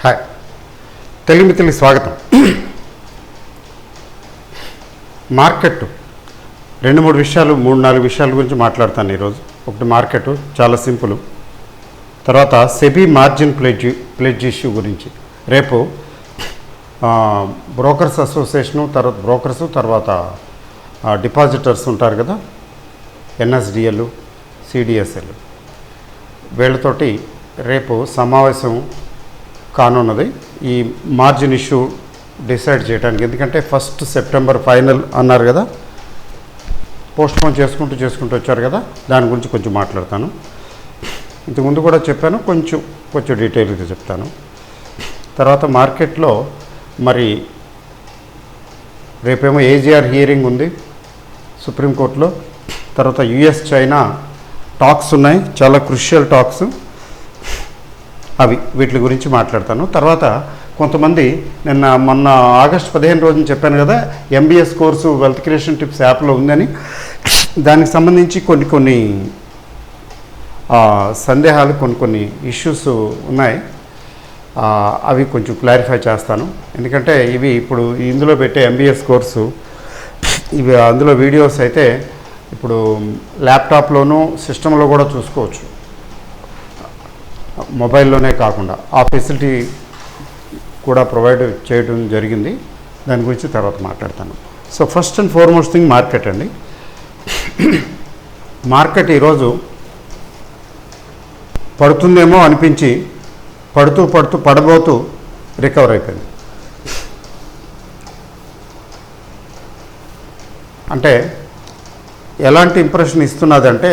Hi, Telugu మిత్రులకి స్వాగతం. Market 2-3 విషయాలు 3-4 విషయాల గురించి మాట్లాడతాను ఈరోజు. ఒకటి మార్కెట్ చాలా సింపుల్. తర్వాత సెబీ మార్జిన్ ప్లెడ్జ్ ఇష్యూ గురించి రేపు బ్రోకర్స్ అసోసియేషను తర్వాత డిపాజిటర్స్ ఉంటారు కదా, ఎన్ఎస్డిఎల్, సిడిఎస్ఎల్, వీళ్ళతోటి రేపు సమావేశం కానున్నది ఈ మార్జిన్ ఇష్యూ డిసైడ్ చేయడానికి. ఎందుకంటే 1 సెప్టెంబర్ ఫైనల్ అన్నారు కదా, పోస్ట్పోన్ చేసుకుంటూ వచ్చారు కదా, దాని గురించి కొంచెం మాట్లాడతాను. ఇంతకుముందు కూడా చెప్పాను, కొంచెం డీటెయిల్గా చెప్తాను. తర్వాత మార్కెట్లో మరి రేపేమో ఏజీఆర్ హియరింగ్ ఉంది సుప్రీంకోర్టులో. తర్వాత యుఎస్ చైనా టాక్స్ ఉన్నాయి, చాలా క్రుషియల్ టాక్స్. వీటి గురించి మాట్లాడతాను. తర్వాత కొంతమంది మొన్న ఆగస్టు 15 రోజున చెప్పాను కదా, MBS course wealth creation tips యాప్లో ఉందని. దానికి సంబంధించి కొన్ని సందేహాలు, కొన్ని ఇష్యూస్ ఉన్నాయి. అవి కొంచెం క్లారిఫై చేస్తాను. ఎందుకంటే ఇవి ఇప్పుడు ఇందులో పెట్టే ఎంబీఎస్ కోర్సు, ఇవి అందులో వీడియోస్ అయితే ఇప్పుడు ల్యాప్టాప్లోనూ సిస్టంలో కూడా చూసుకోవచ్చు, మొబైల్లోనే కాకుండా. ఆ ఫెసిలిటీ కూడా ప్రొవైడ్ చేయడం జరిగింది. దాని గురించి తర్వాత మాట్లాడతాను. So first and foremost thing market అండి. మార్కెట్ ఈరోజు పడుతుందేమో అనిపించి పడబోతూ రికవర్ అయిపోయింది. అంటే ఎలాంటి ఇంప్రెషన్ ఇస్తున్నదంటే,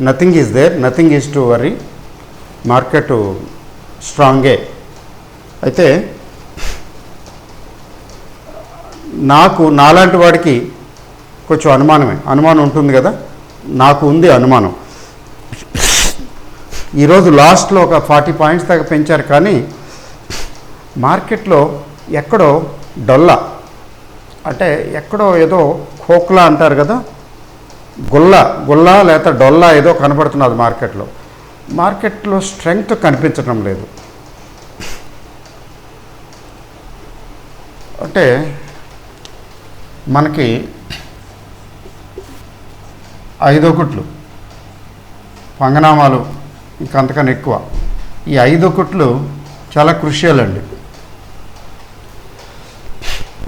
nothing is there, nothing is to worry, market స్ట్రాంగే. అయితే నాలాంటి వాడికి కొంచెం అనుమానం ఉంటుంది కదా, నాకు ఉంది అనుమానం. ఈరోజు లాస్ట్లో ఒక 40 పాయింట్స్ దాకా పెంచారు, కానీ మార్కెట్లో ఎక్కడో డొల్లా, అంటే ఎక్కడో ఏదో ఖోక్లా అంటారు కదా, గుల్ల లేకపోతే డొల్లా ఏదో కనబడుతున్నది మార్కెట్లో స్ట్రెంగ్త్ కనిపించడం లేదు. అంటే మనకి 5 ఒకట్లు పంగనామాలు, ఇంకంతకన్నా ఎక్కువ. ఈ 5 ఒకట్లు చాలా క్రుషియల్ అండి.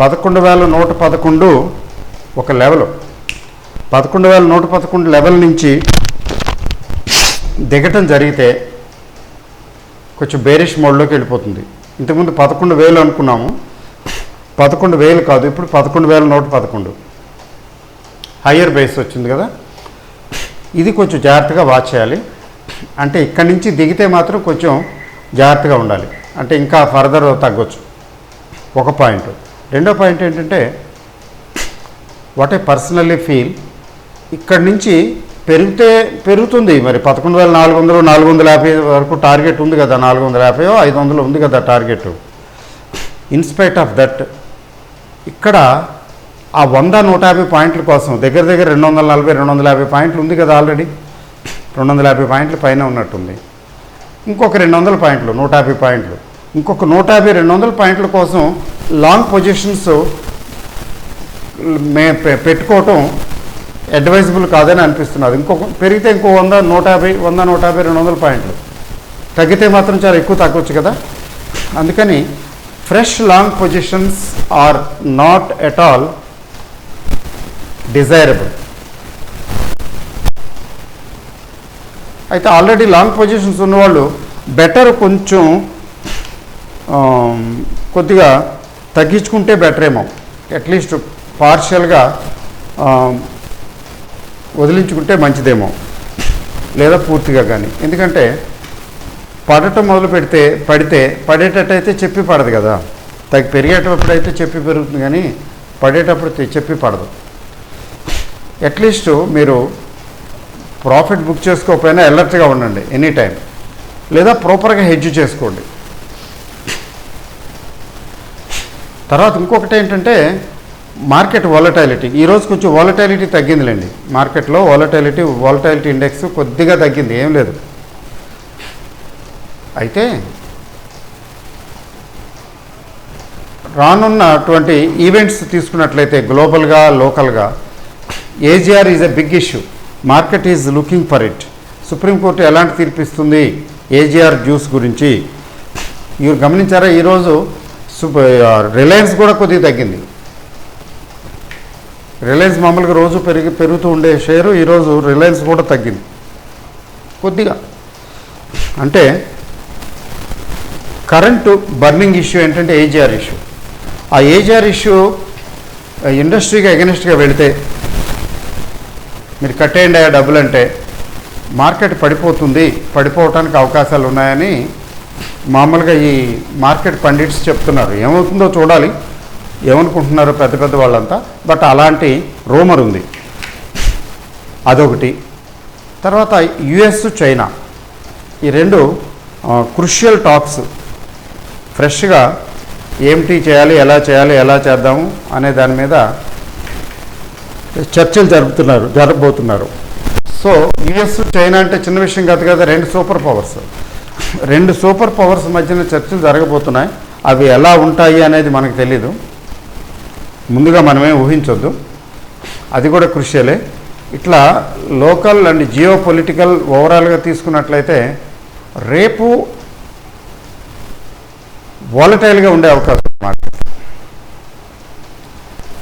11,111 ఒక లెవెల్, 11,111 లెవెల్ నుంచి దిగటం జరిగితే కొంచెం బేరిష్ మోడ్లోకి వెళ్ళిపోతుంది. ఇంతకుముందు 11,000 అనుకున్నాము, 11,000 కాదు, ఇప్పుడు 11,111 హయ్యర్ బేస్ వచ్చింది కదా. ఇది కొంచెం జాగ్రత్తగా వాచ్ చేయాలి. అంటే ఇక్కడి నుంచి దిగితే మాత్రం కొంచెం జాగ్రత్తగా ఉండాలి. అంటే ఇంకా ఫర్దర్ తగ్గొచ్చు. ఒక పాయింట్. రెండో పాయింట్ ఏంటంటే, వాట్ ఐ పర్సనల్లీ ఫీల్, ఇక్కడి నుంచి పెరుగుతుంది. మరి 11,400, 450 వరకు టార్గెట్ ఉంది కదా, 450, 500 ఉంది కదా టార్గెట్. ఇన్స్పైట్ ఆఫ్ దట్, ఇక్కడ ఆ 100-150 పాయింట్ల కోసం దగ్గర 240-250 పాయింట్లు ఉంది కదా ఆల్రెడీ. 250 పాయింట్ల పైన ఉన్నట్టుంది. ఇంకొక 200 పాయింట్లు, 150 పాయింట్లు, ఇంకొక 150-200 పాయింట్ల కోసం లాంగ్ పొజిషన్స్ పెట్టుకోవటం అడ్వైజబుల్ కాదని అనిపిస్తున్నది. పెరిగితే ఇంకో 100-150-200 పాయింట్లు, తగ్గితే మాత్రం చాలా ఎక్కువ తగ్గొచ్చు కదా. అందుకని fresh long positions are not at all desirable. అయితే ఆల్రెడీ లాంగ్ పొజిషన్స్ ఉన్నవాళ్ళు బెటర్, కొద్దిగా తగ్గించుకుంటే బెటర్ ఏమో, అట్లీస్ట్ పార్షియల్గా వదిలించుకుంటే మంచిదేమో, లేదా పూర్తిగా కానీ. ఎందుకంటే పడటం మొదలు పడేటట్టయితే చెప్పి పడదు కదా. పెరిగేటప్పుడైతే చెప్పి పెరుగుతుంది, కానీ పడేటప్పుడు చెప్పి పడదు. అట్లీస్ట్ మీరు ప్రాఫిట్ బుక్ చేసుకోకపోయినా అలర్ట్గా ఉండండి ఎనీ టైం, లేదా ప్రాపర్గా హెడ్జ్ చేసుకోండి. తర్వాత ఇంకొకటి ఏంటంటే, మార్కెట్ వాలటాలిటీ. ఈరోజు కొంచెం వాలటాలిటీ తగ్గిందిలేండి మార్కెట్లో. వాలటాలిటీ ఇండెక్స్ కొద్దిగా తగ్గింది, ఏం లేదు. అయితే రానున్నటువంటి ఈవెంట్స్ తీసుకున్నట్లయితే గ్లోబల్గా లోకల్గా AGR is a big issue, market is looking for it. Supreme Court ఎలాంటి తీర్పిస్తుంది ఏజీఆర్ జ్యూస్ గురించి? మీరు గమనించారా, ఈరోజు రిలయన్స్ కూడా కొద్దిగా తగ్గింది. రిలయన్స్ మామూలుగా రోజు పెరుగుతూ ఉండే షేరు ఈరోజు రిలయన్స్ కూడా తగ్గింది కొద్దిగా. అంటే కరెంటు బర్నింగ్ ఇష్యూ ఏంటంటే ఏజీఆర్ ఇష్యూ. ఆ ఏజీఆర్ ఇష్యూ ఇండస్ట్రీగా ఎగనెస్ట్గా వెళితే మీరు కట్టేయండి ఆ డబ్బులు అంటే మార్కెట్ పడిపోవటానికి అవకాశాలు ఉన్నాయని మామూలుగా ఈ మార్కెట్ పండిట్స్ చెప్తున్నారు. ఏమవుతుందో చూడాలి, ఏమనుకుంటున్నారో పెద్ద పెద్ద వాళ్ళంతా. బట్ అలాంటి రూమర్ ఉంది, అదొకటి. తర్వాత యుఎస్ చైనా ఈ రెండు క్రుషియల్ టాక్స్ ఫ్రెష్గా ఏమిటి చేయాలి, ఎలా చేద్దాము అనే దాని మీద చర్చలు జరగబోతున్నారు. సో యుఎస్ చైనా అంటే చిన్న విషయం కాదు కదా, రెండు సూపర్ పవర్స్ మధ్యన చర్చలు జరగబోతున్నాయి. అవి ఎలా ఉంటాయి అనేది మనకు తెలీదు, ముందుగా మనమే ఊహించొద్దు, అది కూడా క్రుషియలే. ఇట్లా లోకల్ అండ్ జియో పొలిటికల్ ఓవరాల్గా తీసుకున్నట్లయితే రేపు వాలటైల్గా ఉండే అవకాశం మార్కెట్.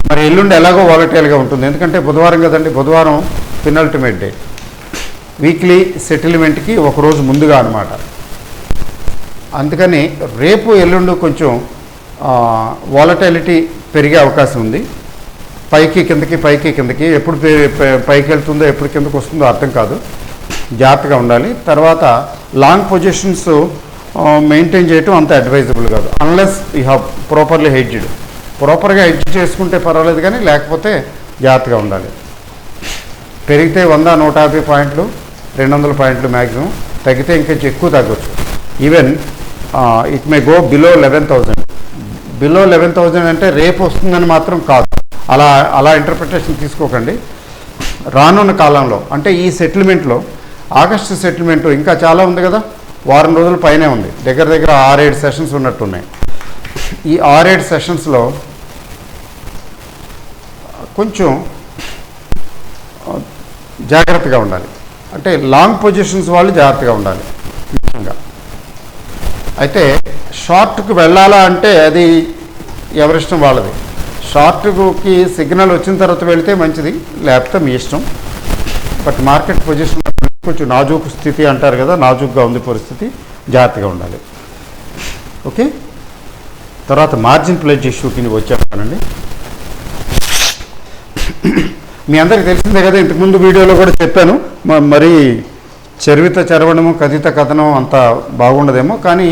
మరి ఎల్లుండి ఎలాగో వాలటైల్గా ఉంటుంది, ఎందుకంటే బుధవారం కదండి, బుధవారం పెనల్టిమేట్ డే, వీక్లీ సెటిల్మెంట్కి ఒకరోజు ముందుగా అనమాట. అందుకని రేపు ఎల్లుండి కొంచెం వాలటైలిటీ పెరిగే అవకాశం ఉంది. పైకి కిందకి ఎప్పుడు పైకి వెళ్తుందో ఎప్పుడు కిందకి వస్తుందో అర్థం కాదు, జాగ్రత్తగా ఉండాలి. తర్వాత లాంగ్ పొజిషన్స్ మెయింటైన్ చేయటం అంత అడ్వైజబుల్ కాదు, అన్లెస్ యూ హ్యావ్ ప్రాపర్గా హెడ్జ్ చేసుకుంటే పర్వాలేదు, కానీ లేకపోతే జాగ్రత్తగా ఉండాలి. పెరిగితే 100, 150 పాయింట్లు, 200 పాయింట్లు మ్యాక్సిమం, తగ్గితే ఇంకా ఎక్కువ తగ్గొచ్చు. Even it may go below 11,000 అంటే రేపు వస్తుందని మాత్రం కాదు. అలా ఇంటర్ప్రిటేషన్ తీసుకోకండి. రానున్న కాలంలో అంటే ఈ సెటిల్మెంట్లో, ఆగస్టు సెటిల్మెంట్ ఇంకా చాలా ఉంది కదా, వారం రోజుల పైనే ఉంది, దగ్గర 6-7 సెషన్స్ ఉన్నట్టున్నాయి. ఈ 6-7 సెషన్స్లో కొంచెం జాగ్రత్తగా ఉండాలి. అంటే లాంగ్ పొజిషన్స్ వాళ్ళు జాగ్రత్తగా ఉండాలి ముఖ్యంగా. అయితే షార్ట్కి వెళ్ళాలా అంటే అది ఎవరిష్టం వాళ్ళది. షార్ట్కి సిగ్నల్ వచ్చిన తర్వాత వెళితే మంచిది, లేకపోతే మీ ఇష్టం. బట్ మార్కెట్ పొజిషన్ కొంచెం నాజూకు స్థితి అంటారు కదా, నాజూకుగా ఉంది పరిస్థితి, జాగ్రత్తగా ఉండాలి. ఓకే, తర్వాత మార్జిన్ ప్లెడ్జ్ ఇష్యూకి వచ్చేస్తానండి. మీ అందరికీ తెలిసిందే కదా, ఇంతకుముందు వీడియోలో కూడా చెప్పాను. మరి చరవడము కథిత కథనం అంత బాగుండదేమో, కానీ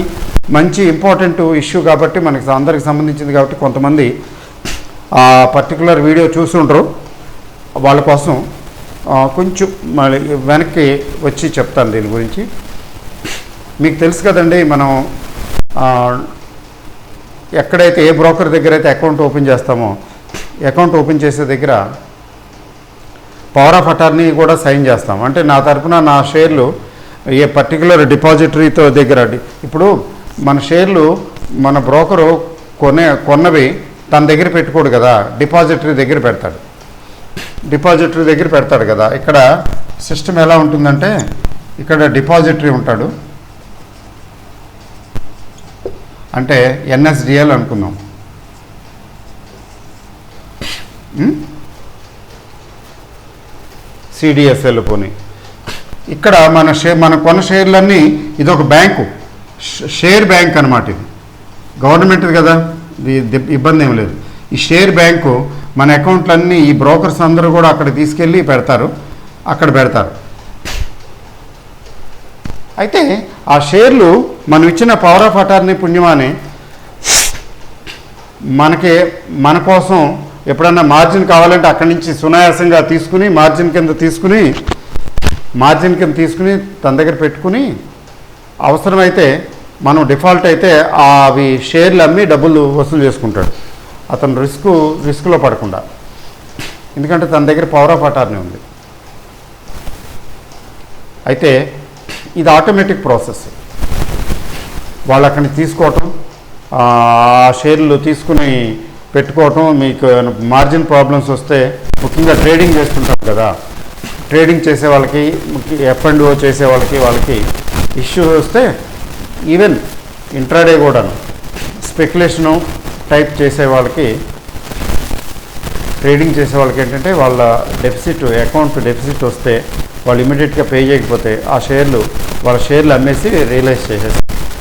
మంచి ఇంపార్టెంట్ ఇష్యూ కాబట్టి మనకి అందరికి సంబంధించింది కాబట్టి కొంతమంది ఆ పర్టికులర్ వీడియో చూసి ఉండరు. వాళ్ళ కోసం కొంచెం మళ్ళీ వెనక్కి వచ్చి చెప్తాను దీని గురించి. మీకు తెలుసు కదండి, మనం ఎక్కడైతే ఏ బ్రోకర్ దగ్గర అయితే అకౌంట్ ఓపెన్ చేస్తామో, అకౌంట్ ఓపెన్ చేసే దగ్గర పవర్ ఆఫ్ అటార్నీ కూడా సైన్ చేస్తాం. అంటే నా తరపున నా షేర్లు ఏ పర్టికులర్ డిపాజిటరీతో దగ్గర, ఇప్పుడు మన షేర్లు మన బ్రోకరు కొన్నవి తన దగ్గర పెట్టుకోడు కదా, డిపాజిటరీ దగ్గర పెడతాడు కదా. ఇక్కడ సిస్టమ్ ఎలా ఉంటుందంటే, ఇక్కడ డిపాజిటరీ ఉంటాడు, అంటే ఎన్ఎస్డిఎల్ అనుకుందాం. సిడిఎస్ఎల్ పోనీ. ఇక్కడ మన కొన్న షేర్లన్నీ ఇదొక బ్యాంకు, షేర్ బ్యాంక్ అనమాట. ఇది గవర్నమెంట్ది కదా, ఇబ్బంది ఏం లేదు. ఈ షేర్ బ్యాంకు మన అకౌంట్లన్నీ ఈ బ్రోకర్స్ అందరూ కూడా అక్కడ తీసుకెళ్ళి అక్కడ పెడతారు. అయితే ఆ షేర్లు మనం ఇచ్చిన పవర్ ఆఫ్ అటార్నీ పుణ్యమాని మన కోసం ఎప్పుడన్నా మార్జిన్ కావాలంటే అక్కడి నుంచి సునాయాసంగా తీసుకుని మార్జిన్ కింద తీసుకుని తన దగ్గర పెట్టుకుని, అవసరమైతే మనం డిఫాల్ట్ అయితే అవి షేర్లు అమ్మి డబ్బులు వసూలు చేసుకుంటాడు అతను, రిస్క్లో పడకుండా. ఎందుకంటే తన దగ్గర పవర్ ఆఫ్ అటార్నీ ఉంది. అయితే ఇది ఆటోమేటిక్ ప్రాసెస్. వాళ్ళు అక్కడిని తీసుకోవటం, ఆ షేర్లు తీసుకుని పెట్టుకోవటం, మీకు మార్జిన్ ప్రాబ్లమ్స్ వస్తే, ముఖ్యంగా ట్రేడింగ్ చేస్తుంటాం కదా, ట్రేడింగ్ చేసే వాళ్ళకి, F&O చేసే వాళ్ళకి ఇష్యూ వస్తే, ఈవెన్ ఇంట్రాడే కూడాను స్పెక్యులేషను టైప్ చేసే వాళ్ళకి, ట్రేడింగ్ చేసే వాళ్ళకి ఏంటంటే వాళ్ళ అకౌంట్ డెఫిసిట్ వస్తే వాళ్ళు ఇమీడియట్గా పే చేయకపోతే వాళ్ళ షేర్లు అమ్మేసి రియలైజ్ చేసేసి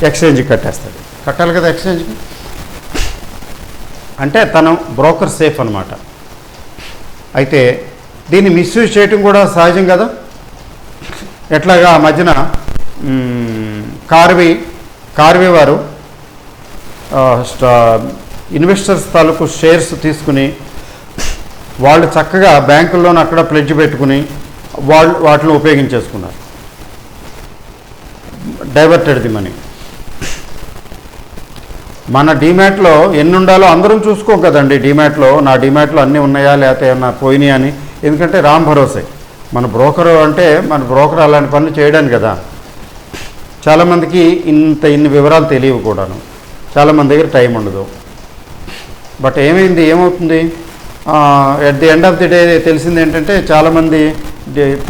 ఎక్స్చేంజ్కి కట్టాలి కదా ఎక్స్చేంజ్కి. అంటే తను బ్రోకర్ సేఫ్ అనమాట. అయితే దీన్ని మిస్యూజ్ చేయటం కూడా సహజం కదా. ఎట్లాగా ఆ మధ్యన కార్వీ వారు ఇన్వెస్టర్స్ తాలూకు షేర్స్ తీసుకుని వాళ్ళు చక్కగా బ్యాంకుల్లోనూ అక్కడ ప్లెడ్జ్ పెట్టుకుని వాటిని ఉపయోగించేసుకున్నారు, డైవర్టెడ్ ది మనీ. మన డీమ్యాట్లో ఎన్ని ఉండాలో అందరం చూసుకోం కదండి. నా డీమ్యాట్లో అన్నీ ఉన్నాయా లేకపోతే ఏమన్నా పోయినాయా అని. ఎందుకంటే రామ్ భరోసే మన బ్రోకర్ అలాంటి పనులు చేయడానికి కదా. చాలామందికి ఇన్ని వివరాలు తెలియవు కూడాను, చాలామంది దగ్గర టైం ఉండదు. బట్ ఏమవుతుంది, at the end of the day తెలిసింది ఏంటంటే చాలామంది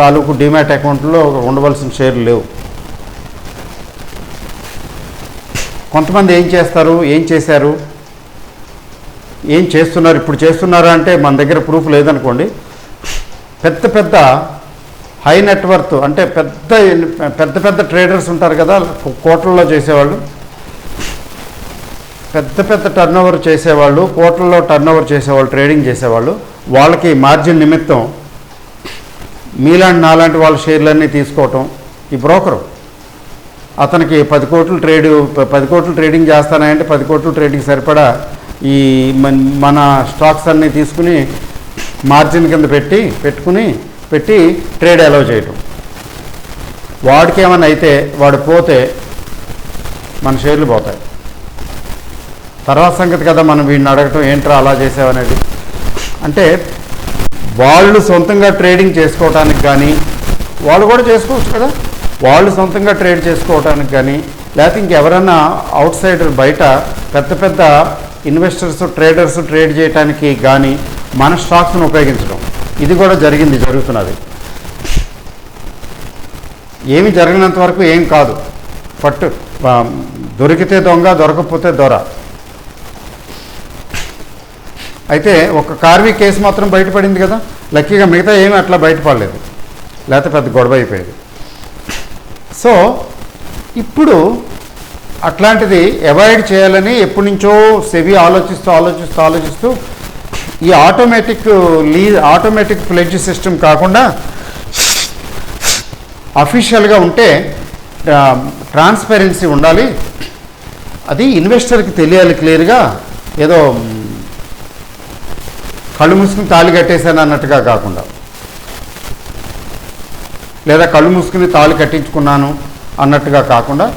తాలూకు డీమ్యాట్ అకౌంట్లో ఉండవలసిన షేర్లు లేవు. కొంతమంది ఏం చేస్తారు, ఏం చేస్తున్నారు, ఇప్పుడు చేస్తున్నారా అంటే మన దగ్గర ప్రూఫ్ లేదనుకోండి. పెద్ద హై నెట్వర్త్ అంటే పెద్ద ట్రేడర్స్ ఉంటారు కదా, కోట్లలో చేసేవాళ్ళు, పెద్ద టర్నోవర్ చేసేవాళ్ళు, కోట్లలో టర్నోవర్ చేసేవాళ్ళు, ట్రేడింగ్ చేసేవాళ్ళు, వాళ్ళకి మార్జిన్ నిమిత్తం నాలాంటి వాళ్ళ షేర్లన్నీ తీసుకోవటం. ఈ బ్రోకరు అతనికి 10 కోట్లు ట్రేడింగ్ చేస్తానంటే 10 కోట్లు ట్రేడింగ్ సరిపడా ఈ మన స్టాక్స్ అన్నీ తీసుకుని మార్జిన్ కింద పెట్టి ట్రేడ్ అలౌ చేయటం. వాడికి ఏమన్నా అయితే వాడు పోతే మన షేర్లు పోతాయి. తర్వాత సంగతి కదా మనం వీడిని అడగటం ఏంట్రా అలా చేసావనేది. అంటే వాళ్ళు సొంతంగా ట్రేడింగ్ చేసుకోవటానికి కానీ, వాళ్ళు కూడా చేసుకోవచ్చు కదా, వాళ్ళు సొంతంగా ట్రేడ్ చేసుకోవటానికి కానీ, లేకపోతే ఇంకెవరన్నా అవుట్ సైడర్ బయట పెద్ద ఇన్వెస్టర్స్ ట్రేడర్స్ ట్రేడ్ చేయడానికి కానీ మన స్టాక్స్ను ఉపయోగించడం, ఇది కూడా జరుగుతున్నది. ఏమి జరిగినంత వరకు ఏం కాదు, దొరికితే దొంగ, దొరకకపోతే దొర. అయితే ఒక కార్వీ కేసు మాత్రం బయటపడింది కదా, లక్కీగా మిగతా ఏమీ అట్లా బయటపడలేదు, లేకపోతే పెద్ద గొడవ అయిపోయేది. సో ఇప్పుడు అట్లాంటిది అవాయిడ్ చేయాలని ఎప్పటి నుంచో సెబీ ఆలోచిస్తూ ఈ ఆటోమేటిక్ ప్లెడ్జ్ సిస్టమ్ కాకుండా అఫీషియల్గా ఉంటే ట్రాన్స్పరెన్సీ ఉండాలి, అది ఇన్వెస్టర్కి తెలియాలి క్లియర్గా, ఏదో కళ్ళు మూసుకుని తాళి కట్టేశాను అన్నట్టుగా కాకుండా, లేదా కళ్ళు మూసుకుని తాళి కట్టించుకున్నాను అన్నట్టుగా కాకుండా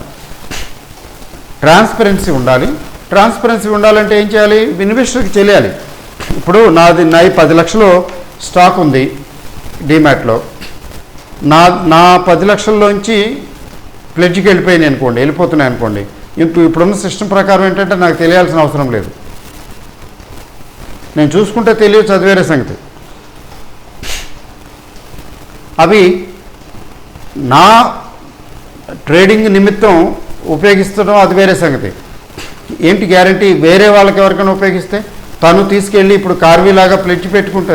ట్రాన్స్పరెన్సీ ఉండాలి. ట్రాన్స్పరెన్సీ ఉండాలంటే ఏం చేయాలి, ఇన్వెస్టర్కి తెలియాలి. ఇప్పుడు నాది 10 లక్షలు స్టాక్ ఉంది డీమ్యాట్లో, నా 10 లక్షల్లోంచి ప్లెడ్జ్కి వెళ్ళిపోతున్నాయి అనుకోండి. ఇప్పుడున్న సిస్టమ్ ప్రకారం ఏంటంటే నాకు తెలియాల్సిన అవసరం లేదు, నేను చూసుకుంటే తెలియచ్చు, అది వేరే సంగతి. అవి నా ట్రేడింగ్ నిమిత్తం ఉపయోగిస్తడం అది వేరే సంగతి. ఏంటి గ్యారంటీ, వేరే వాళ్ళకి ఎవరికైనా ఉపయోగిస్తే తను తీసుకెళ్ళి ఇప్పుడు కార్వీలాగా ప్లెడ్జ్ పెట్టుకుంటే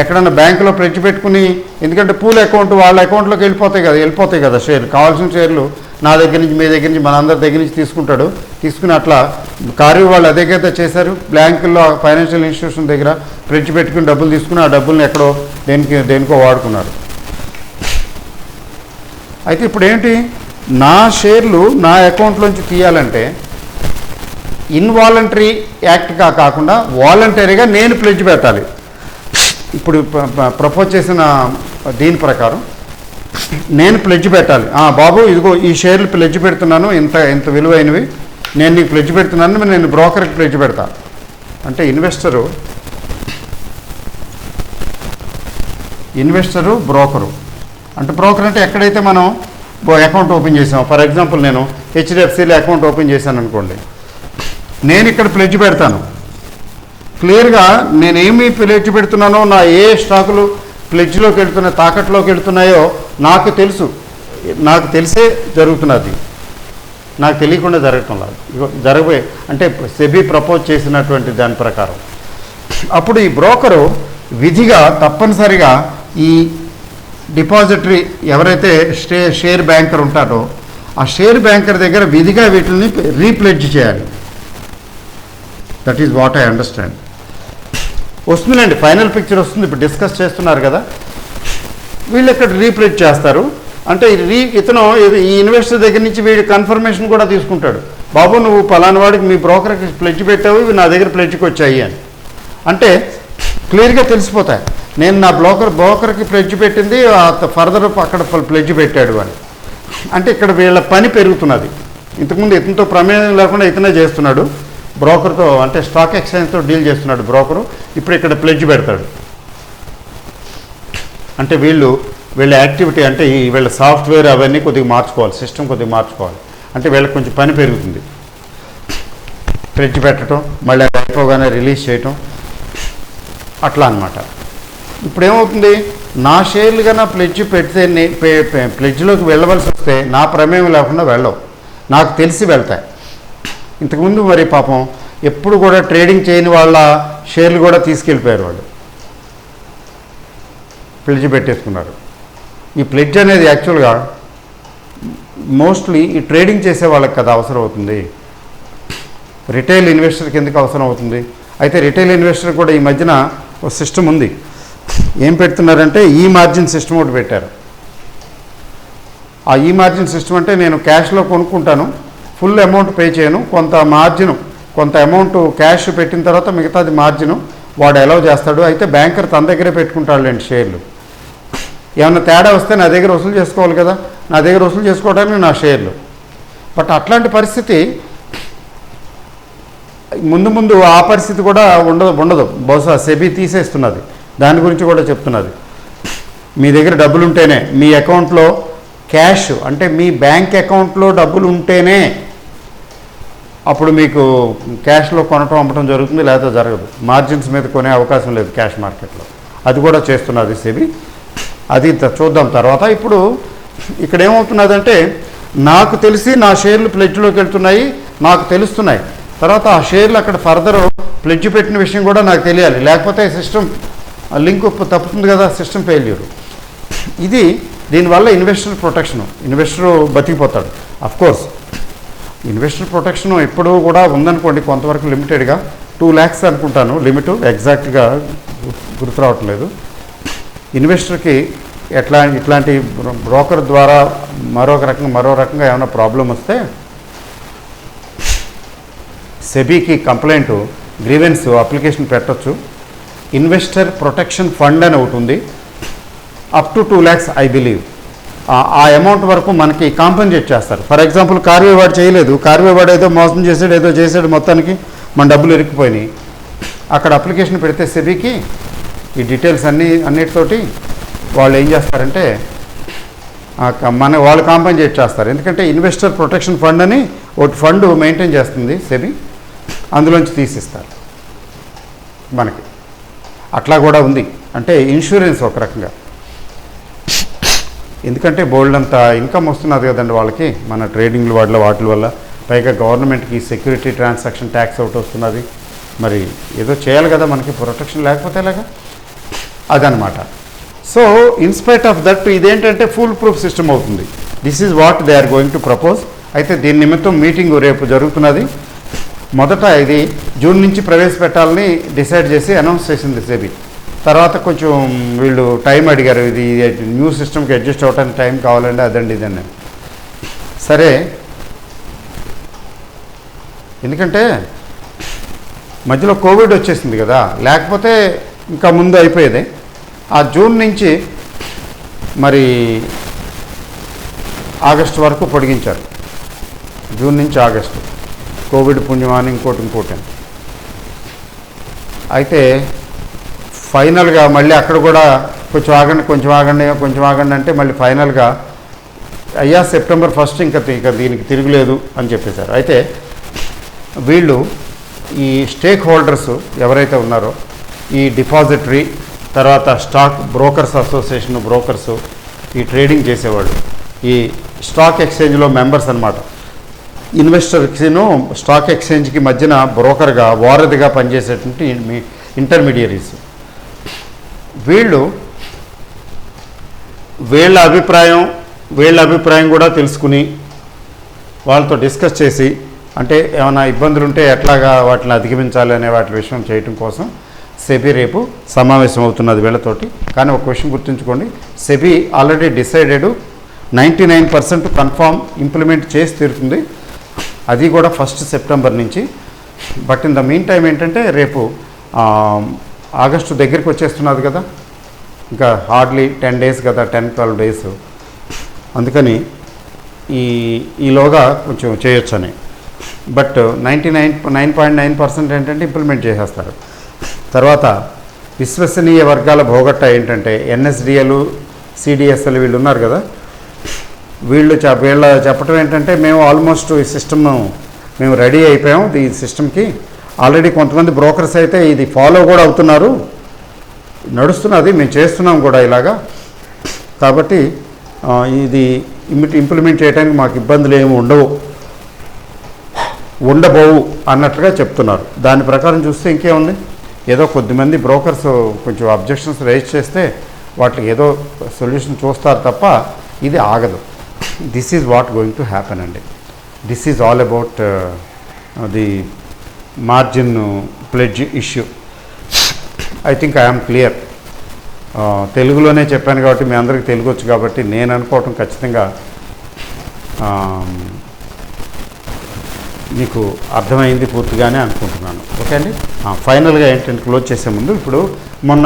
ఎక్కడన్నా బ్యాంకులో ప్లెడ్జ్ పెట్టుకుని, ఎందుకంటే పూల్ అకౌంట్ వాళ్ళ అకౌంట్లోకి వెళ్ళిపోతాయి కదా షేర్లు, కావాల్సిన షేర్లు నా దగ్గర నుంచి మీ దగ్గర నుంచి మనందరి దగ్గర నుంచి తీసుకుని అట్లా కార్వీ వాళ్ళు అదే కదా చేశారు. బ్యాంకుల్లో ఫైనాన్షియల్ ఇన్స్టిట్యూషన్ దగ్గర ప్లెడ్జ్ పెట్టుకుని డబ్బులు తీసుకుని ఆ డబ్బుల్ని ఎక్కడో దేనికో వాడుకున్నారు. అయితే ఇప్పుడు ఏంటి, నా షేర్లు నా అకౌంట్లోంచి తీయాలంటే ఇన్వాలంటరీ యాక్ట్గా కాకుండా వాలంటరీగా నేను ప్లెడ్జ్ పెట్టాలి. ఇప్పుడు ప్రపోజ్ చేసిన దీని ప్రకారం నేను ప్లెడ్జ్ పెట్టాలి, బాబు ఇదిగో ఈ షేర్లు ప్లెడ్జ్ పెడుతున్నాను, ఇంత విలువైనవి నేను నీకు ప్లెడ్జ్ పెడుతున్నాను, నేను బ్రోకర్కి ప్లెడ్జ్ పెడతా అంటే ఇన్వెస్టరు బ్రోకరు అంటే బ్రోకర్ అంటే ఎక్కడైతే మనం అకౌంట్ ఓపెన్ చేసాం, ఫర్ ఎగ్జాంపుల్ నేను హెచ్డిఎఫ్సిలో అకౌంట్ ఓపెన్ చేశాను అనుకోండి, నేను ఇక్కడ ప్లెడ్జ్ పెడతాను. క్లియర్గా నేనేమి ప్లెడ్జ్ పెడుతున్నానో, నా ఏ స్టాకులు ప్లెడ్జ్లోకి వెళ్తున్నాయో, తాకట్లోకి వెళ్తున్నాయో నాకు తెలుసు. నాకు తెలిసే జరుగుతున్నది, నాకు తెలియకుండా జరగటం లేదు. జరగబోయే అంటే సెబీ ప్రపోజ్ చేసినటువంటి దాని ప్రకారం అప్పుడు ఈ బ్రోకరు విధిగా తప్పనిసరిగా ఈ డిపాజిటరీ ఎవరైతే షేర్ బ్యాంకర్ ఉంటారో ఆ షేర్ బ్యాంకర్ దగ్గర విధిగా వీటిని రీప్లెడ్జ్ చేయాలి. That is what I understand. వస్తుందండి, ఫైనల్ పిక్చర్ వస్తుంది. ఇప్పుడు డిస్కస్ చేస్తున్నారు కదా, వీళ్ళు ఇక్కడ రీప్లెడ్జ్ చేస్తారు. అంటే ఇతను ఈ ఇన్వెస్టర్ దగ్గర నుంచి వీడి కన్ఫర్మేషన్ కూడా తీసుకుంటాడు. బాబు నువ్వు పలానా వాడికి మీ బ్రోకర్కి ప్లెడ్జ్ పెట్టావు, ఇవి నా దగ్గర ప్లెడ్జ్కి వచ్చాయి అని. అంటే క్లియర్గా తెలిసిపోతాయి, నేను నా బ్రోకర్కి ప్లెడ్జ్ పెట్టింది, ఫర్దర్ అక్కడ ప్లెడ్జ్ పెట్టాడు అని. అంటే ఇక్కడ వీళ్ళ పని పెరుగుతున్నది. ఇంతకుముందు ఇతనితో ప్రమేయం లేకుండా ఇతనే చేస్తున్నాడు, బ్రోకర్తో అంటే స్టాక్ ఎక్స్చేంజ్తో డీల్ చేస్తున్నాడు బ్రోకరు. ఇప్పుడు ఇక్కడ ప్లెడ్జ్ పెడతాడు. అంటే వీళ్ళ యాక్టివిటీ అంటే వీళ్ళ సాఫ్ట్వేర్ అవన్నీ కొద్దిగా మార్చుకోవాలి, సిస్టమ్ కొద్దిగా మార్చుకోవాలి. అంటే వీళ్ళకి కొంచెం పని పెరుగుతుంది. ప్లెడ్జ్ పెట్టడం, మళ్ళీ అది అయిపోగానే రిలీజ్ చేయటం, అట్లా అనమాట. ఇప్పుడు ఏమవుతుంది, నా షేర్లు కన్నా ప్లెడ్జ్ పెడితే ప్లెడ్జ్లోకి వెళ్ళవలసి వస్తే నా ప్రమేయం లేకుండా వెళ్ళవు, నాకు తెలిసి వెళ్తాయి. ఇంతకుముందు మరి పాపం ఎప్పుడు కూడా ట్రేడింగ్ చేయని వాళ్ళ షేర్లు కూడా తీసుకెళ్ళిపోయారు, వాళ్ళు ప్లెడ్జ్ పెట్టేసుకున్నారు. ఈ ప్లెడ్జ్ అనేది యాక్చువల్గా మోస్ట్లీ ఈ ట్రేడింగ్ చేసే వాళ్ళకి కదా అవసరం అవుతుంది, రిటైల్ ఇన్వెస్టర్కి ఎందుకు అవసరం అవుతుంది? అయితే రిటైల్ ఇన్వెస్టర్ కూడా ఈ మధ్యన ఒక సిస్టమ్ ఉంది. ఏం పెడుతున్నారంటే ఈ మార్జిన్ సిస్టమ్ ఒకటి పెట్టారు. ఆ ఈ మార్జిన్ సిస్టమ్ అంటే నేను క్యాష్లో కొనుక్కుంటాను, ఫుల్ అమౌంట్ పే చేయను, కొంత అమౌంట్ క్యాష్ పెట్టిన తర్వాత మిగతాది మార్జిన్ వాడు అలౌ చేస్తాడు. అయితే బ్యాంకర్ తన దగ్గరే పెట్టుకుంటాడులేండి షేర్లు. ఏమన్నా తేడా వస్తే నా దగ్గర వసూలు చేసుకోవాలి కదా, నా దగ్గర వసూలు చేసుకోవడానికి నా షేర్లు. బట్ అట్లాంటి పరిస్థితి ముందు ఆ పరిస్థితి కూడా ఉండదు. బహుశా సెబీ తీసేస్తున్నది, దాని గురించి కూడా చెప్తున్నది. మీ దగ్గర డబ్బులు ఉంటేనే, మీ అకౌంట్లో క్యాష్ అంటే మీ బ్యాంక్ అకౌంట్లో డబ్బులు ఉంటేనే అప్పుడు మీకు క్యాష్లో కొనటం అమ్మటం జరుగుతుంది, లేకపోతే జరగదు. మార్జిన్స్ మీద కొనే అవకాశం లేదు క్యాష్ మార్కెట్లో. అది కూడా చేస్తున్నది సెబీ. అది చూద్దాం తర్వాత. ఇప్పుడు ఇక్కడ ఏమవుతున్నదంటే నాకు తెలిసి నా షేర్లు ప్లెడ్జ్లోకి వెళ్తున్నాయి, నాకు తెలుస్తున్నాయి. తర్వాత ఆ షేర్లు అక్కడ ఫర్దర్ ప్లెడ్జ్ పెట్టిన విషయం కూడా నాకు తెలియాలి, లేకపోతే సిస్టమ్ లింక్ తప్పుతుంది కదా, సిస్టమ్ ఫెయిల్యూర్. దీనివల్ల ఇన్వెస్టర్ ప్రొటెక్షను, ఇన్వెస్టరు బతికిపోతాడు. అఫ్కోర్స్ ఇన్వెస్టర్ ప్రొటెక్షన్ ఎప్పుడూ కూడా ఉందనుకోండి, కొంతవరకు లిమిటెడ్గా 2 lakhs అనుకుంటాను లిమిట్, ఎగ్జాక్ట్గా గుర్తు రావటం లేదు. ఇన్వెస్టర్కి ఇట్లాంటి బ్రోకర్ ద్వారా మరో రకంగా ఏమైనా ప్రాబ్లం వస్తే సెబీకి కంప్లైంట్ గ్రీవెన్స్ అప్లికేషన్ పెట్టచ్చు. ఇన్వెస్టర్ ప్రొటెక్షన్ ఫండ్ అని ఒకటి ఉంది, up to 2 lakhs I believe. ఆ అమౌంట్ వరకు మనకి కాంపెన్సేట్ చేస్తారు. ఫర్ ఎగ్జాంపుల్ కార్వే వాడు చేయలేదు, కార్వే వాడు ఏదో మోసం చేసాడు, ఏదో చేసాడు, మొత్తానికి మన డబ్బులు ఇరుక్కుపోయినాయి. అక్కడ అప్లికేషన్ పెడితే సెబీకి ఈ డీటెయిల్స్ అన్నిటితోటి వాళ్ళు ఏం చేస్తారంటే వాళ్ళు కాంపెన్సేట్ చేస్తారు. ఎందుకంటే ఇన్వెస్టర్ ప్రొటెక్షన్ ఫండ్ అని ఒకటి ఫండ్ మెయింటైన్ చేస్తుంది సెబీ, అందులోంచి తీసిస్తారు మనకి. అట్లా కూడా ఉంది, అంటే ఇన్సూరెన్స్ ఒక రకంగా. ఎందుకంటే బోల్డ్ అంత ఇన్కమ్ వస్తున్నది కదండి వాళ్ళకి మన ట్రేడింగ్లు వాటి వల్ల. పైగా గవర్నమెంట్కి సెక్యూరిటీ ట్రాన్సాక్షన్ ట్యాక్స్ ఒకటి వస్తున్నది. మరి ఏదో చేయాలి కదా మనకి, ప్రొటెక్షన్ లేకపోతే ఎలాగా, అదనమాట. సో ఇన్స్పైట్ ఆఫ్ దట్ ఇదేంటంటే ఫుల్ ప్రూఫ్ సిస్టమ్ అవుతుంది. This is what they are going to propose. అయితే దీని నిమిత్తం మీటింగ్ రేపు జరుగుతున్నది. మొదట ఇది జూన్ నుంచి ప్రవేశపెట్టాలని డిసైడ్ చేసి అనౌన్స్ చేసింది సెబీ. తర్వాత కొంచెం వీళ్ళు టైం అడిగారు, ఇది న్యూ సిస్టమ్కి అడ్జస్ట్ అవ్వడానికి టైం కావాలండి, అదండి ఇదండి. సరే, ఎందుకంటే మధ్యలో కోవిడ్ వచ్చేసింది కదా, లేకపోతే ఇంకా ముందు అయిపోయేది. ఆ జూన్ నుంచి మరి ఆగస్టు వరకు పొడిగించారు. జూన్ నుంచి ఆగస్టు, కోవిడ్ పుణ్యమాని ఇంకోటి. అయితే ఫైనల్గా మళ్ళీ అక్కడ కూడా కొంచెం ఆగండి అంటే మళ్ళీ ఫైనల్గా అయ్యా September 1 ఇంకా దీనికి తిరుగులేదు అని చెప్పేశారు. అయితే వీళ్ళు ఈ స్టేక్ హోల్డర్స్ ఎవరైతే ఉన్నారో ఈ డిపాజిటరీ, తర్వాత స్టాక్ బ్రోకర్స్ అసోసియేషన్ బ్రోకర్స్, ఈ ట్రేడింగ్ చేసేవాళ్ళు, ఈ స్టాక్ ఎక్స్చేంజ్లో మెంబర్స్ అనమాట. ఇన్వెస్టర్స్ను స్టాక్ ఎక్స్చేంజ్కి మధ్యన బ్రోకర్గా వారధిగా పనిచేసేటువంటి మీ ఇంటర్మీడియరీస్, వీళ్ళ అభిప్రాయం కూడా తెలుసుకుని వాళ్ళతో డిస్కస్ చేసి, అంటే ఏమైనా ఇబ్బందులు ఉంటే ఎట్లాగా వాటిని అధిగమించాలి అనే వాటి విషయం చేయటం కోసం సెబీ రేపు సమావేశం అవుతున్నది వీళ్ళతోటి. కానీ ఒక విషయం గుర్తుంచుకోండి, SEBI already decided 99% confirm implement చేసి తీరుతుంది, అది కూడా 1 సెప్టెంబర్ నుంచి. But in the mean time ఏంటంటే రేపు ఆగస్టు దగ్గరికి వచ్చేస్తున్నది కదా, ఇంకా హార్డ్లీ 10 days కదా, 10-12 days. అందుకని ఈలోగా కొంచెం చేయొచ్చని. బట్ 99.9% ఏంటంటే ఇంప్లిమెంట్ చేసేస్తారు. తర్వాత విశ్వసనీయ వర్గాల భోగట్ట ఏంటంటే ఎన్ఎస్డిఎల్, సిడిఎస్ఎల్ వీళ్ళు ఉన్నారు కదా, వీళ్ళు చెప్పడం ఏంటంటే మేము ఆల్మోస్ట్ ఈ సిస్టమ్ మేము రెడీ అయిపోయాం, ఈ సిస్టమ్కి ఆల్రెడీ కొంతమంది బ్రోకర్స్ అయితే ఇది ఫాలో కూడా అవుతున్నారు, నడుస్తున్నది, మేము చేస్తున్నాం కూడా ఇలాగా, కాబట్టి ఇది ఇంప్లిమెంట్ చేయడానికి మాకు ఇబ్బందులు ఏమి ఉండబోవు అన్నట్లుగా చెప్తున్నారు. దాని ప్రకారం చూస్తే ఇంకేముంది, ఏదో కొద్దిమంది బ్రోకర్స్ కొంచెం అబ్జెక్షన్స్ రైజ్ చేస్తే వాటికి ఏదో సొల్యూషన్ చూస్తారు తప్ప ఇది ఆగదు. This is what going to happen అండి. This is all about the margin pledge issue. I think I'm clear. తెలుగులోనే చెప్పాను కాబట్టి మీ అందరికీ తెలుగు వచ్చు కాబట్టి నేను అనుకోవటం ఖచ్చితంగా మీకు అర్థమైంది పూర్తిగానే అనుకుంటున్నాను. ఓకే అండి. ఫైనల్గా ఏంటంటే క్లోజ్ చేసే ముందు, ఇప్పుడు మొన్న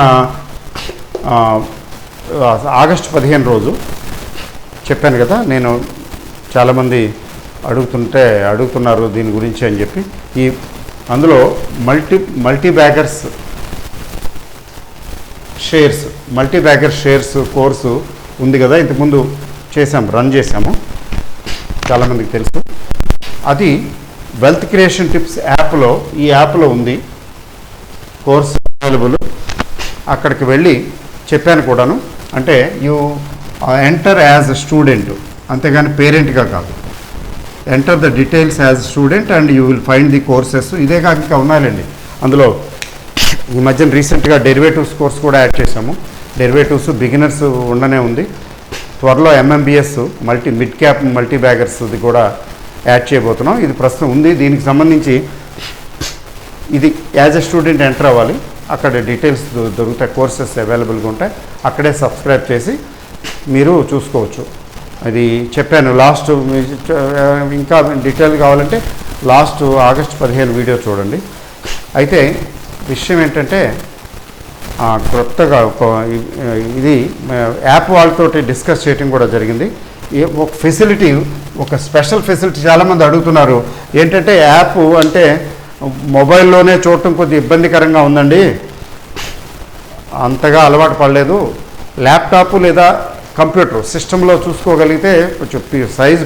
ఆగస్టు 15 రోజు చెప్పాను కదా, నేను చాలామంది అడుగుతున్నారు దీని గురించి అని చెప్పి, అందులో మల్టీ బ్యాగర్స్ షేర్స్ కోర్సు ఉంది కదా, ఇంతకుముందు రన్ చేసాము, చాలామందికి తెలుసు. అది వెల్త్ క్రియేషన్ టిప్స్ ఈ యాప్లో ఉంది కోర్స్ అవైలబుల్. అక్కడికి వెళ్ళి చెప్పాను కూడాను, అంటే you enter as a student, అంతేగాని పేరెంట్గా కాదు. Enter the details as student and you will find the courses. ఇదే కాక ఇంకా ఉన్నాయండి అందులో. ఈ మధ్యన రీసెంట్గా డెరివేటివ్స్ కోర్స్ కూడా యాడ్ చేసాము. డెరివేటివ్స్ బిగినర్స్ ఉండనే ఉంది. త్వరలో MMBS మిడ్ క్యాప్ మల్టీ బ్యాగర్స్ది కూడా యాడ్ చేయబోతున్నాం. ఇది ప్రస్తుతం ఉంది. దీనికి సంబంధించి ఇది యాజ్ ఎ స్టూడెంట్ ఎంటర్ అవ్వాలి. అక్కడ డీటెయిల్స్ దొరుకుతాయి, కోర్సెస్ అవైలబుల్గా ఉంటాయి. అక్కడే సబ్స్క్రైబ్ చేసి మీరు చూసుకోవచ్చు. అది చెప్పాను లాస్ట్, ఇంకా డీటెయిల్ కావాలంటే లాస్ట్ ఆగస్టు 15 వీడియో చూడండి. అయితే విషయం ఏంటంటే కొత్తగా ఇది యాప్ వాళ్ళతో డిస్కస్ చేయడం కూడా జరిగింది. ఒక ఫెసిలిటీ, ఒక స్పెషల్ ఫెసిలిటీ చాలామంది అడుగుతున్నారు. ఏంటంటే యాప్ అంటే మొబైల్లోనే చూడటం కొద్దిగా ఇబ్బందికరంగా ఉందండి, అంతగా అలవాటు పడలేదు, ల్యాప్టాప్ లేదా కంప్యూటర్ సిస్టంలో చూసుకోగలిగితే కొంచెం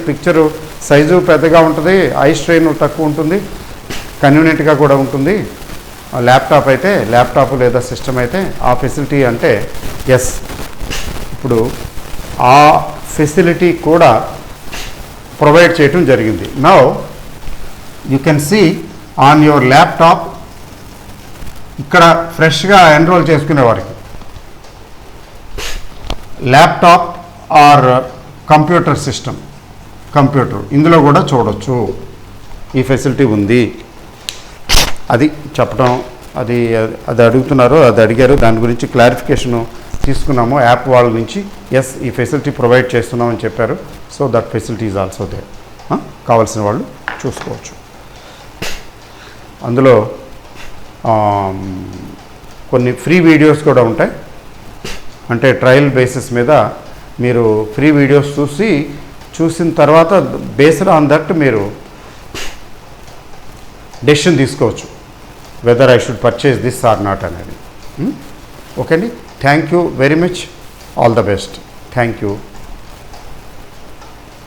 పిక్చరు సైజు పెద్దగా ఉంటుంది, ఐ స్ట్రెయిన్ తక్కువ ఉంటుంది, కన్వీనియంట్గా కూడా ఉంటుంది. ల్యాప్టాప్ లేదా సిస్టమ్ అయితే ఆ ఫెసిలిటీ అంటే ఎస్, ఇప్పుడు ఆ ఫెసిలిటీ కూడా ప్రొవైడ్ చేయటం జరిగింది. Now you can see on your laptop, ఇక్కడ ఫ్రెష్గా ఎన్రోల్ చేసుకునే వారికి ల్యాప్టాప్ ఆర్ కంప్యూటర్ ఇందులో కూడా చూడొచ్చు. ఈ ఫెసిలిటీ ఉంది. అది చెప్పడం, అది అడిగారు, దాని గురించి క్లారిఫికేషను తీసుకున్నాము యాప్ వాళ్ళ నుంచి. ఎస్, ఈ ఫెసిలిటీ ప్రొవైడ్ చేస్తున్నామని చెప్పారు. So that facility is also there. కావాల్సిన వాళ్ళు చూసుకోవచ్చు. అందులో కొన్ని ఫ్రీ వీడియోస్ కూడా ఉంటాయి. అంటే ట్రయల్ బేసిస్ మీద మీరు ఫ్రీ వీడియోస్ చూసిన తర్వాత బేస్డ్ ఆన్ దట్ మీరు డెసిషన్ తీసుకోవచ్చు, whether I should purchase this or not అనేది. ఓకే అండి. Thank you very much. All the best. Thank you.